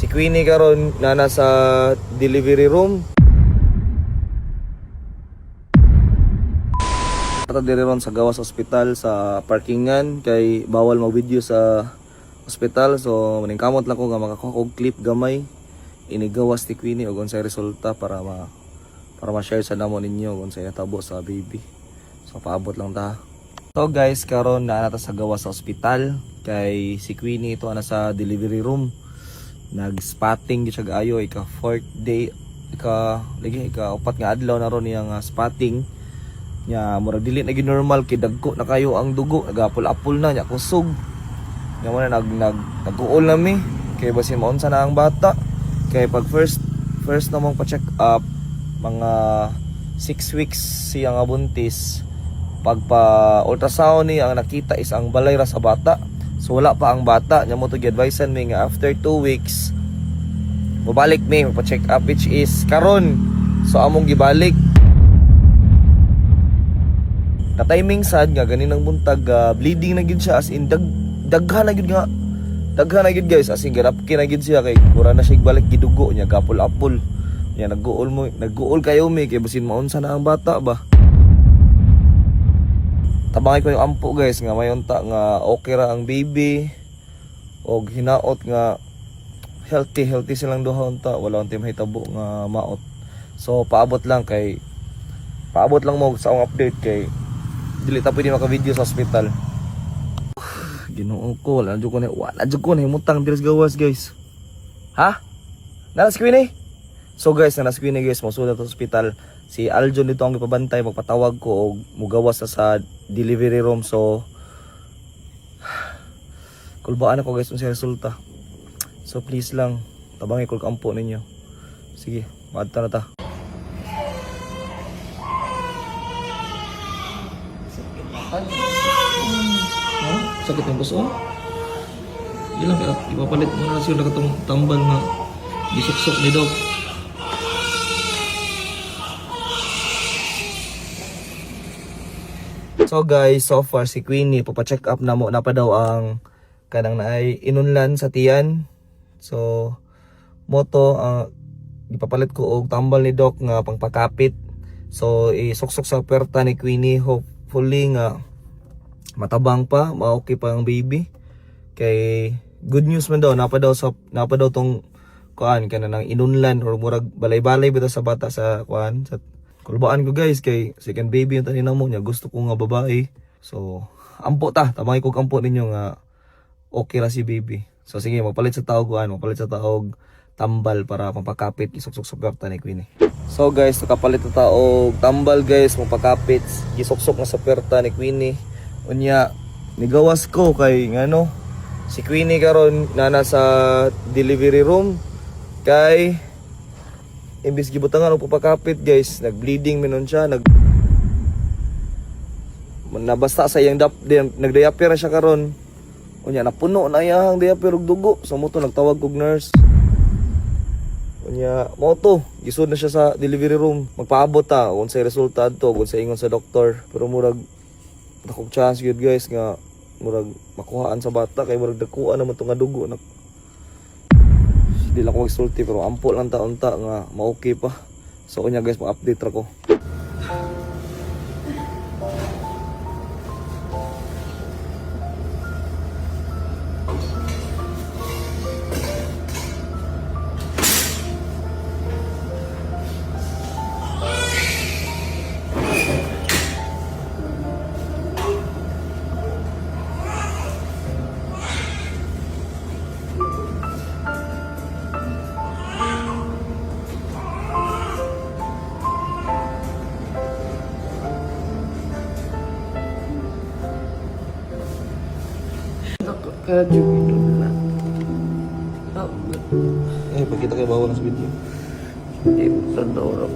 Si Queenie karon na nasa delivery room. Ato diri ron sa gawas ospital sa parkingan kay bawal mag-video sa ospital, so maningkamot lang ko nga makakuha og clip gamay inigawas ni Queenie og unsay resulta para ma-share sa namo ninyo kung unsay natabo sa baby. So paabot lang ta. So guys, karon na nata sa gawas sa ospital kay si Queenie ito ana sa delivery room. Nag-spotting gyud siya kaayo, ika 4th day, ika upat nga adlaw na ron niyang spotting. Nya murag dili na gyud normal kay dagko na kayo ang dugo, nagapul-apul na nya kusog. Nya mo na nag-uol na mi kay basin maunsa na ang bata. Kay pag first na mong pa-check up mga 6 weeks siyang buntis, pagpa ultrasound ni ang nakita is ang balay ra sa bata. So wala pa ang bata, nya mo to gi-advisean mi nga after 2 weeks mabalik mi magpa-check up, which is karon. So among gibalik na timing sad nga ganinang buntag, bleeding na gyud siya, as in daghan na gyud guys, as in garapki na gyud siya kay mura na siya balik gidugo niya gapul-apul. Nya nag-uol kayo mi kay basin maunsa na ang bata ba. Tabangay ko yung ampo guys nga mayunta nga okay ra ang baby og hinaot nga healthy silang duha unta, wala unta mahitabo nga maot. So paabot lang mo sa akong update kay dili ta pwede maka-video sa hospital. Ginoo ko, wala jud ko na himutang diri sa gawas guys. Ha? Nanas Queenie? So guys, nanas Queenie guys, mosulod sa hospital. Si Aljon dito ang ipabantay, magpatawag ko og mugawas sa delivery room. So kulbaan ako guys unsay resulta. So please lang tabangi kul kampo ninyo. Sige, maadto na ta. Sakit ng puso. Ilang kaya ipapalit mo na siya nakatong tambal na isuksok ni Doc. So guys, so far si Queenie papacheck up na mo na pa daw ang kanang naay inunlan sa tiyan. So moto ipapalit ko og tambal ni Doc nga pangpakapit. So isuksok sa puwerta ni Queenie, hopefully nga matabang pa, ma-okay pa ang baby. Kay good news man daw, napa daw tong kuan kana nang inunlan or murag balay-balay bitaw sa bata sa kuan sa kulbaan ko guys kay second baby yung tanin mo niya, gusto ko nga babae. So ampo ta, tamay ko ampo ninyo nga okay ra si baby. So sige, magpalit sa taog tambal para mapakapit isuksok sa puwerta ni Queenie. So guys, nakapalit na taog tambal guys, mapakapit isuksok na sa puwerta ni Queenie. Unya nigawas ko kay ngano si Queenie karon na nasa delivery room kay imbis gibutangan og papakapit guys, nag-bleeding minon siya, nabasta sa iyang nagdiaper siya karon. Unya napuno na iyang diaper og dugo, so mo to nagtawag kog nurse. Unya mo to gisud na siya sa delivery room, magpaabot ta unsay resulta adto kung sa ingon sa doktor. Pero murag dakong chance yun guys nga murag makuhaan sa bata kay murag dakuan naman itong nga dugo na hindi lang ko magsulti pero ampo lang taon-ta nga ma-okay pa. So kunya guys, ma-update ra ko. Kadyo ito na. Pakita kayo bawal sa video. Ito na orang.